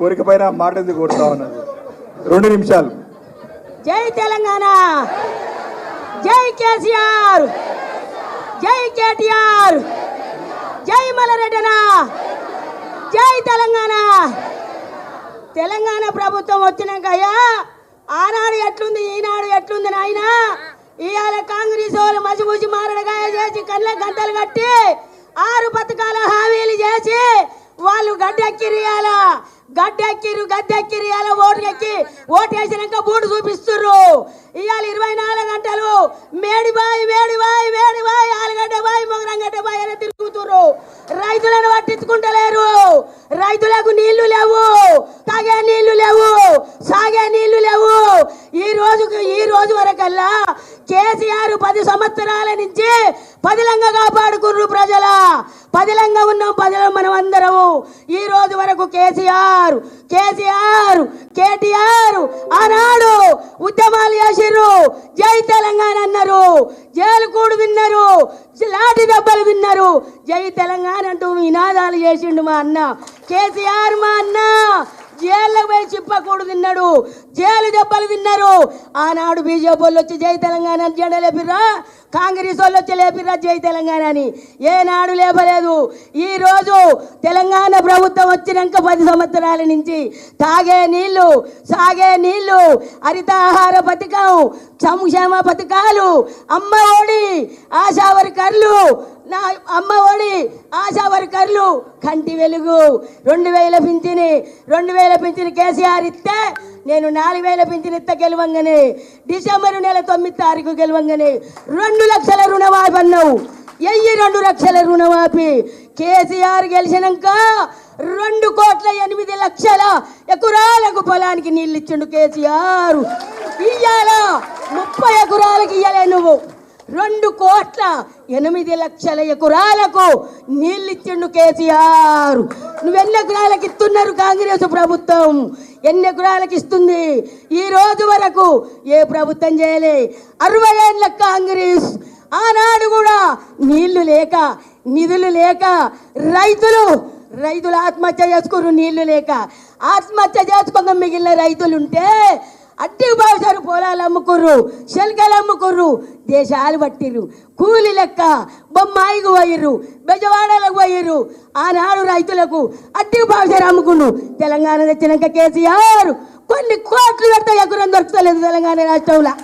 కోరిక పైన మాట ఎందుకు కొడతా ఉన్నది? 2 నిమిషాలు. జై తెలంగాణ, జై కేసీఆర్, జై కేటీఆర్, జై మల్లారెడ్డి, జై తెలంగాణ. తెలంగాణ ప్రభుత్వం వచ్చినాక అయ్యా ఆనాడు ఎట్లుంది ఈనాడు ఎట్లుంది నాయన. ఇవాళ కాంగ్రెస్ వాళ్ళు మసిమూసి మారడగాయ చేసి కళ్ళ గంటలు కట్టి 6 పథకాల హామీలు చేసి వాళ్ళు గడ్డెక్కిరియాల గద్దెక్కిరియాల ఓటు వేసినాక బూటు చూపిస్తుర్రు. ఇవాళ 24 గంటలు మేడిబాయి ఆలుగడ్డ బాయి మొగరంగడ్డ బాయి అని తిరుగుతుర్రు. రైతులను పట్టించుకుంటలేరు. రైతులకు నీళ్లు లేవు, తాగే నీళ్లు లేవు, సాగే నీళ్లు లేవు. ఈ రోజు వరకల్లా కేసీఆర్ 10 సంవత్సరాల నుంచి పదిలంగా కాపాడుకుర్రు ప్రజల. పదిలంగా ఉన్నాం ప్రజలు మనం అందరం. ఈ రోజు వరకు కేటీఆర్ ఆనాడు ఉద్యమాలు చేసిర్రు, జై తెలంగాణ అన్నారు, జైలు కూడు విన్నారు, లాఠీ దెబ్బలు విన్నారు, జై తెలంగాణ అంటూ నినాదాలు చేసిండు మా అన్న కేసీఆర్. మా అన్న జైళ్ళకు పోయి చిప్పకూడు తిన్నాడు, జైలు దెబ్బలు తిన్నారు. ఆనాడు బీజేపీ వాళ్ళు వచ్చి జై తెలంగాణ అని జెండా లేపిర్రా, కాంగ్రెస్ వాళ్ళు వచ్చి లేపిర్రా జై తెలంగాణ అని. ఏనాడు లేపలేదు. ఈ రోజు తెలంగాణ ప్రభుత్వం వచ్చినాక 10 సంవత్సరాల నుంచి తాగే నీళ్లు, సాగే నీళ్లు, హరితాహార పథకం, సంక్షేమ పథకాలు, అమ్మ ఒడి, ఆశా వర్కర్లు, అమ్మ ఒడి, ఆశా వర్కర్లు, కంటి వెలుగు, 2000 పింఛని కేసీఆర్ ఇస్తే నేను 4000 పింఛన్ ఇస్తా గెలవంగానే. డిసెంబర్ నెల 9 తారీఖు గెలవంగానే 2 లక్షల రుణమాఫీ అన్నావు. 2 లక్షల రుణమాఫీ. కేసీఆర్ గెలిచినాక 2,08,00,000 ఎకరాలకు పొలానికి నీళ్ళు ఇచ్చిండు కేసీఆర్. ఇయ్యాల 30 ఎకరాలకు ఇయ్యలే నువ్వు. 2,08,00,000 ఎకరాలకు నీళ్ళు ఇచ్చిండు కేసీఆర్. నువ్వెన్ని ఎకరాలకు ఇస్తున్నారు కాంగ్రెస్ ప్రభుత్వం? ఎన్ని ఎకరాలకు ఇస్తుంది? ఈ రోజు వరకు ఏ ప్రభుత్వం చేయలే. 60 ఏళ్ళ కాంగ్రెస్. ఆనాడు కూడా నీళ్లు లేక, నిధులు లేక రైతులు ఆత్మహత్య చేసుకురు. నీళ్లు లేక ఆత్మహత్య చేసుకోక మిగిలిన రైతులుంటే అట్టికి బాగుసారు పొలాలు అమ్ముకుర్రు, శల్కలు అమ్ముకుర్రు, దేశాలు పట్టిర్రు. కూలి లెక్క బొమ్మాయికి పోయిర్రు, బెజవాడలకు పోయిర్రు. ఆనాడు రైతులకు అట్టికి బాగుసారు అమ్ముకున్నారు. తెలంగాణ తెచ్చినాక కేసీఆర్ కొన్ని కోట్లు పెడితే ఎకరం దొరుకుతలేదు తెలంగాణ రాష్ట్రంలో.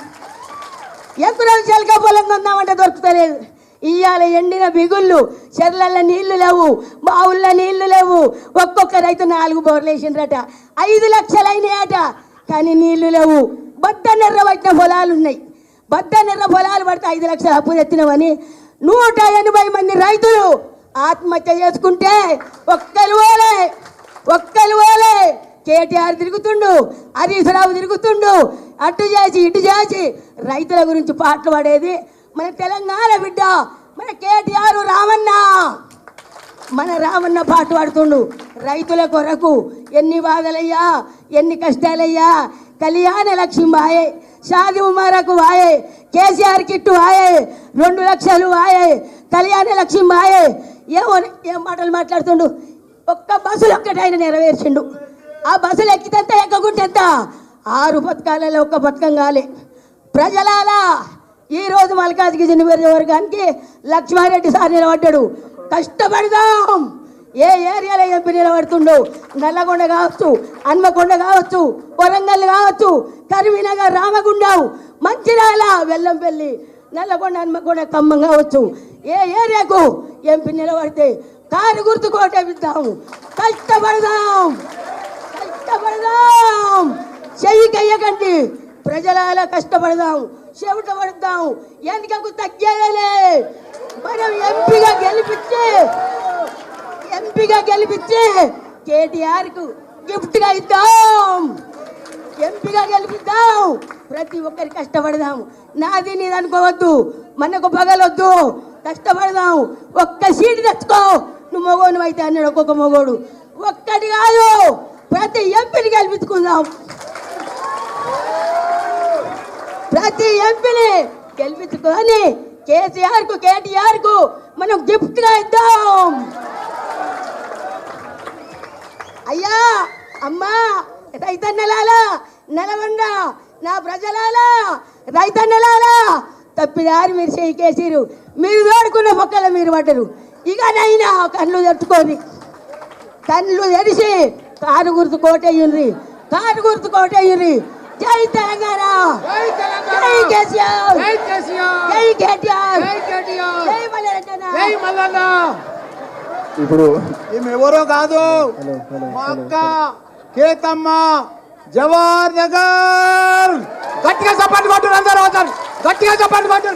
ఎకరం శల్క పొలం కొందామంటే దొరుకుతలేదు. ఇవాళ ఎండిన బిగుళ్ళు, చెర్లల్లో నీళ్లు లేవు, బావుల్లో నీళ్లు లేవు. ఒక్కొక్క రైతు 4 బోర్లు వేసిండ్రట, 5 లక్షలు అయినాయట. కానీ నీళ్లు లేవు. బద్దనెర్ర పట్టిన పొలాలు ఉన్నాయి. బద్దనెర్ర పొలాలు పడితే 5 లక్షలు అప్పు తెచ్చినామని 180 మంది రైతులు ఆత్మహత్య చేసుకుంటే ఒక్కరు పోలే. కేటీఆర్ తిరుగుతుండు, హరీష్ రావు తిరుగుతుండు, అటు చేసి ఇటు చేసి రైతుల గురించి పాటలు పాడేది మన తెలంగాణ బిడ్డ, మన కేటీఆర్ రామన్న పాట పాడుతుండు. రైతుల కొరకు ఎన్ని బాధలయ్యా, ఎన్ని కష్టాలయ్యా. కళ్యాణ లక్ష్మి వాయే, షాది ముబారక్ వాయే, కేసీఆర్ కిట్టు వాయే, 2 లక్షలు వాయే, కళ్యాణ లక్ష్మి వాయే. ఏం మాటలు మాట్లాడుతుండు. ఒక్క బస్సులు ఒక్కటి ఆయన నెరవేర్చిండు. ఆ బస్సులు ఎక్కితే ఎక్కకుంటేంత 6 పథకాలలో ఒక్క పథకం కాలే. ప్రజలాలా ఈరోజు మల్కాజ్గిరి నియోజకవర్గానికి లక్ష్మారెడ్డి సార్ నిలబడ్డాడు. కష్టపడదాం. ఏ ఏరియాలో ఎంపీ నిలబడుతుండో, నల్లగొండ కావచ్చు, హన్మకొండ కావచ్చు, వరంగల్ కావచ్చు, కరీంనగర్, రామగుండం, మంచిర్యాల, వెల్లంపల్లి, నల్లగొండ, హన్మకొండ, ఖమ్మం కావచ్చు. ఏ ఏరియాకు ఎంపీ నిలబడితే కారు గుర్తు కోటేపిద్దాం. కష్టపడదాం. చెయ్యి కయ్యకండి. ప్రజల కష్టపడదాం, చెవిట పడదాం. ఎన్నికకు తగ్గేదలే. మనం ఎంపీగా గెలిపించి కేటీఆర్కు గిఫ్ట్గా ఇద్దాం. ఎంపీగా గెలిపిద్దాం. ప్రతి ఒక్కరి కష్టపడదాం. నాది నీది అనుకోవద్దు, మనకు పగలొద్దు. కష్టపడదాం. ఒక్క సీటు తెచ్చుకో. నువ్వు మొగోను అయితే అన్నాడు ఒక్కొక్క మొగోడు. ఒక్కటి కాదు, ప్రతి ఎంపీని గెలిపించుకుందాం. ప్రతి ఎంపీని గెలిపించుకొని కేటీఆర్కు మనం గిఫ్ట్గా ఇద్దాం. అయ్యా అమ్మా రైతన్నలాలా నలగొండ నా ప్రజలాలా రైతన్నలాలా తప్పిదారి మీరు చేకేసిరు మీరు తోడుకున్న పక్కల మీరు పడ్డరు ఇక నైనా కళ్ళు తట్టుకొని కళ్ళు తెరిచి కారు గుర్తు కోటయ్యుండ్రి కారు గుర్తు కోటయ్యుండ్రి జై తెలంగాణ జై కేసీఆర్ జై కేటీఆర్ జై మల్లన్న ఇప్పుడు ఈమె ఎవరో కాదు మా అక్క కేతమ్మ జవహర్ నగర్. గట్టిగా చప్పట్లు కొట్టు అందరూ, గట్టిగా చప్పట్లు కొట్టు.